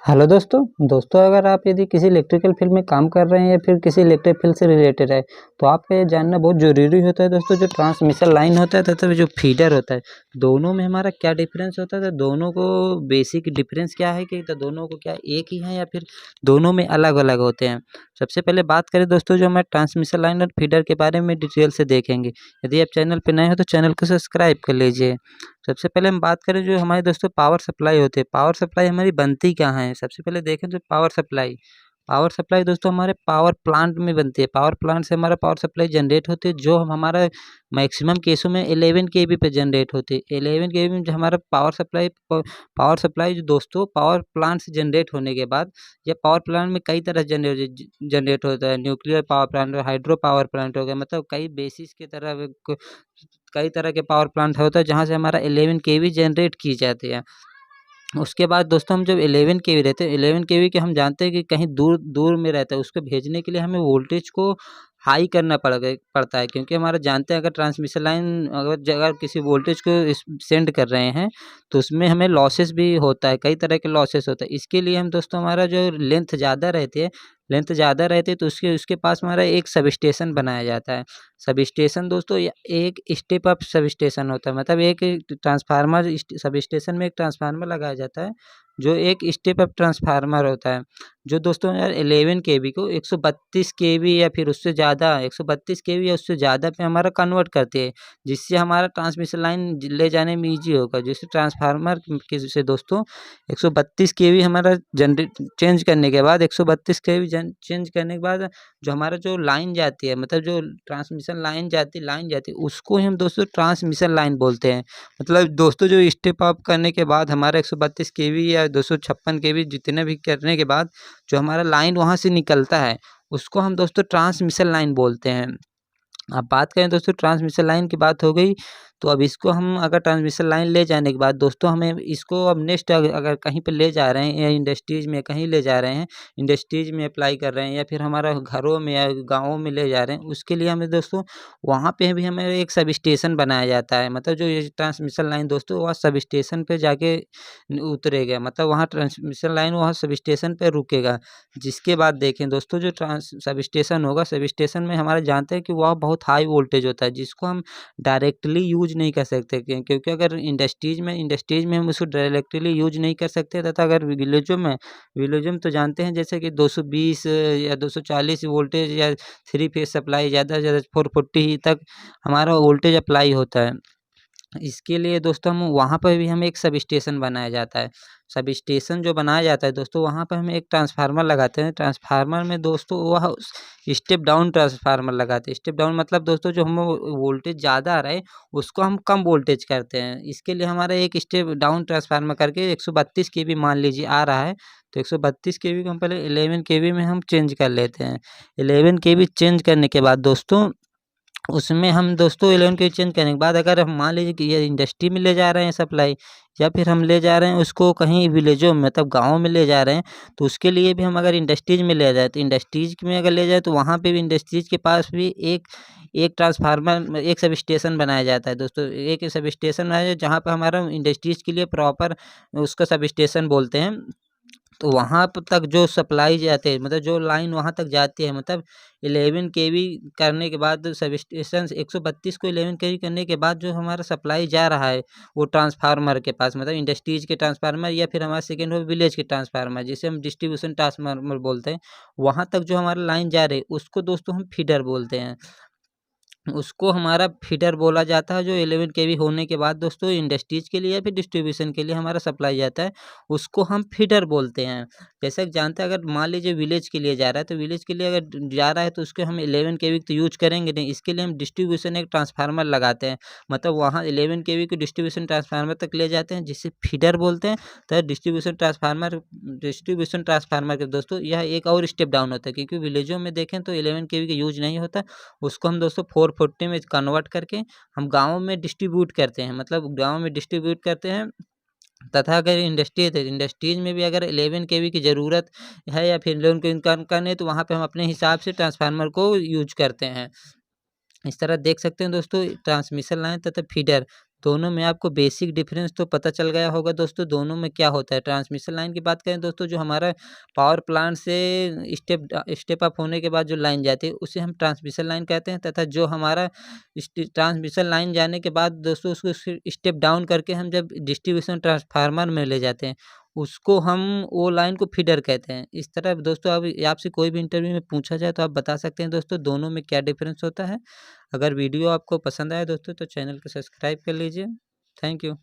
Hello दोस्तों अगर आप यदि किसी इलेक्ट्रिकल फील्ड में काम कर रहे हैं या फिर किसी इलेक्ट्रिक फील्ड से रिलेटेड है तो आपको ये जानना बहुत ज़रूरी होता है दोस्तों, जो ट्रांसमिशन लाइन होता है तथा जो फीडर होता है, दोनों में हमारा क्या डिफरेंस होता है। तो दोनों को बेसिक डिफरेंस क्या है कि तो दोनों को क्या एक ही है या फिर दोनों में अलग अलग होते हैं। सबसे पहले बात करें दोस्तों, जो हमारे ट्रांसमिशन लाइन और फीडर के बारे में डिटेल से देखेंगे। यदि आप चैनल पर नए हो तो चैनल को सब्सक्राइब कर लीजिए। सबसे पहले हम बात करें जो हमारे दोस्तों पावर सप्लाई होती है। पावर सप्लाई हमारी बनती कहाँ है? सबसे पहले देखें तो पावर सप्लाई दोस्तों हमारे पावर प्लांट में बनती है। पावर प्लांट से हमारा पावर सप्लाई जनरेट होती है, जो हमारा मैक्सिमम केसों में 11 केवी पे जनरेट होती है। 11 केवी में जो हमारा पावर सप्लाई जो दोस्तों पावर प्लांट से जनरेट होने के बाद, या पावर प्लांट में कई तरह जनरेट होता है। Nuclear power plant, hydro power plant हो गया, मतलब कई बेसिस की तरह कई तरह के पावर प्लांट होता है जहाँ से हमारा 11 केवी जनरेट की जाती है। उसके बाद दोस्तों हम जब 11 केवी रहते हैं, 11 केवी के हम जानते हैं कि कहीं दूर दूर में रहता है, उसको भेजने के लिए हमें वोल्टेज को हाई करना पड़ता है, क्योंकि हमारा जानते हैं अगर ट्रांसमिशन लाइन अगर किसी वोल्टेज को सेंड कर रहे हैं तो उसमें हमें लॉसेस भी होता है, कई तरह के लॉसेस होता है। इसके लिए हम दोस्तों हमारा जो लेंथ ज़्यादा रहती है तो उसके उसके पास हमारा एक सब स्टेशन बनाया जाता है। सब स्टेशन दोस्तों एक स्टेप अप सब स्टेशन होता है, मतलब एक सब स्टेशन में एक ट्रांसफार्मर लगाया जाता है जो एक स्टेप अप ट्रांसफार्मर होता है, जो दोस्तों यार 11 केवी को 132 केवी या फिर उससे ज़्यादा 132 केवी या उससे ज़्यादा पे हमारा कन्वर्ट करती है, जिससे हमारा ट्रांसमिशन लाइन ले जाने में ईजी होगा। जैसे ट्रांसफार्मर के से दोस्तों 132 केवी हमारा जनरेट चेंज करने के बाद 132 केवी चेंज करने के बाद जो हमारा जो लाइन जाती है, मतलब जो ट्रांसमिशन लाइन जाती है उसको ही हम दोस्तों ट्रांसमिशन लाइन बोलते हैं। मतलब दोस्तों जो स्टेप अप करने के बाद हमारा 132 केवी या 256 केवी जितने भी करने के बाद जो हमारा लाइन वहाँ से निकलता है उसको हम दोस्तों ट्रांसमिशन लाइन बोलते हैं। अब बात करें दोस्तों ट्रांसमिशन लाइन की बात हो गई, तो अब इसको हम अगर ट्रांसमिशन लाइन ले जाने के बाद दोस्तों हमें इसको अब नेक्स्ट अगर कहीं पे ले जा रहे हैं या इंडस्ट्रीज़ में कहीं ले जा रहे हैं, इंडस्ट्रीज़ में अप्लाई कर रहे हैं या फिर हमारा घरों में या गाँवों में ले जा रहे हैं, उसके लिए हमें दोस्तों वहाँ पे भी हमें एक सब स्टेशन बनाया जाता है। मतलब जो ये ट्रांसमिशन लाइन दोस्तों वह सब स्टेशन पे जाके उतरेगा, मतलब वहाँ ट्रांसमिशन लाइन वहाँ सब स्टेशन पे रुकेगा। जिसके बाद देखें दोस्तों जो ट्रांस सब स्टेशन होगा, सब स्टेशन में हमारा जानते हैं कि वह बहुत हाई वोल्टेज होता है, जिसको हम डायरेक्टली यूज़ नहीं कर सकते, क्योंकि अगर इंडस्ट्रीज़ में हम उसको डायरेक्टली यूज़ नहीं कर सकते, तथा अगर विलेजों में तो जानते हैं जैसे कि 220 या 240 वोल्टेज या 3 फेज़ सप्लाई ज़्यादा से ज़्यादा 440 तक हमारा वोल्टेज अप्लाई होता है। इसके लिए दोस्तों हम वहाँ पर भी हमें एक सब स्टेशन बनाया जाता है। सब स्टेशन जो बनाया जाता है दोस्तों वहाँ पर हम एक ट्रांसफार्मर लगाते हैं। ट्रांसफार्मर में दोस्तों वह स्टेप डाउन ट्रांसफार्मर लगाते हैं। स्टेप डाउन मतलब दोस्तों जो हमें वोल्टेज ज़्यादा आ रहा है उसको हम कम वोल्टेज करते हैं। इसके लिए हमारा एक स्टेप डाउन ट्रांसफार्मर करके 132 केवी मान लीजिए आ रहा है, तो 132 केवी को हम पहले 11 केवी में हम चेंज कर लेते हैं। 11 केवी चेंज करने के बाद दोस्तों उसमें हम दोस्तों 11 के चेंज करने के बाद अगर हम मान लीजिए कि ये इंडस्ट्री में ले जा रहे हैं सप्लाई, या फिर हम ले जा रहे हैं उसको कहीं विलेजों में मतलब गाँव में ले जा रहे हैं, तो उसके लिए भी हम अगर इंडस्ट्रीज़ में ले जाए तो इंडस्ट्रीज़ में अगर ले जाए तो वहाँ पे भी इंडस्ट्रीज़ के पास भी एक एक ट्रांसफार्मर एक सब स्टेशन बनाया जाता है दोस्तों। एक सब स्टेशन बनाया जाए जहाँ पे हमारा इंडस्ट्रीज़ के लिए प्रॉपर उसका सब स्टेशन बोलते हैं। तो वहाँ प तक जो सप्लाई जाते हैं, मतलब जो लाइन वहाँ तक जाती है, मतलब 11 केवी करने के बाद सबस्टेशन 132 को 11 केवी करने के बाद जो हमारा सप्लाई जा रहा है वो ट्रांसफार्मर के पास, मतलब इंडस्ट्रीज़ के ट्रांसफार्मर या फिर हमारा सेकंड हो विलेज के ट्रांसफार्मर जिसे हम डिस्ट्रीब्यूशन ट्रांसफार्मर बोलते हैं। वहाँ तक जो हमारा लाइन जा रही है उसको दोस्तों हम फीडर बोलते हैं। उसको हमारा फीडर बोला जाता है, जो 11 केवी होने के बाद दोस्तों इंडस्ट्रीज़ के लिए या फिर डिस्ट्रीब्यूशन के लिए हमारा सप्लाई जाता है, उसको हम फीडर बोलते हैं। जैसे कि जानते हैं अगर मान लीजिए विलेज के लिए जा रहा है, तो विलेज के लिए अगर जा रहा है तो उसको हम 11 केवी तो यूज़ करेंगे नहीं, इसके लिए हम डिस्ट्रीब्यूशन एक ट्रांसफार्मर लगाते हैं। मतलब वहाँ 11 केवी को डिस्ट्रीब्यूशन ट्रांसफार्मर तक ले जाते हैं जिसे फीडर बोलते हैं। तो डिस्ट्रीब्यूशन ट्रांसफार्मर के दोस्तों यह एक और स्टेप डाउन होता है, क्योंकि विलेजों में देखें तो 11 केवी का यूज़ नहीं होता, उसको हम दोस्तों 440 में कन्वर्ट करके हम गाँव में डिस्ट्रीब्यूट करते हैं, मतलब गाँव में डिस्ट्रीब्यूट करते हैं। तथा अगर इंडस्ट्री है तो इंडस्ट्रीज़ में भी अगर 11 केवी की ज़रूरत है या फिर लोन को इनकम करने है तो वहाँ पे हम अपने हिसाब से ट्रांसफार्मर को यूज़ करते हैं। इस तरह देख सकते हैं दोस्तों ट्रांसमिशन लाइन तथा फीडर दोनों में आपको बेसिक डिफरेंस तो पता चल गया होगा दोस्तों, दोनों में क्या होता है। ट्रांसमिशन लाइन की बात करें दोस्तों, जो हमारा पावर प्लांट से स्टेप अप होने के बाद जो लाइन जाती है, उसे हम ट्रांसमिशन लाइन कहते हैं, तथा जो हमारा ट्रांसमिशन लाइन जाने के बाद दोस्तों उसको स्टेप डाउन करके हम जब डिस्ट्रीब्यूशन ट्रांसफार्मर में ले जाते हैं, उसको हम वो लाइन को फीडर कहते हैं। इस तरह दोस्तों अब आपसे कोई भी इंटरव्यू में पूछा जाए तो आप बता सकते हैं दोस्तों दोनों में क्या डिफरेंस होता है। अगर वीडियो आपको पसंद आया दोस्तों तो चैनल को सब्सक्राइब कर लीजिए। Thank you.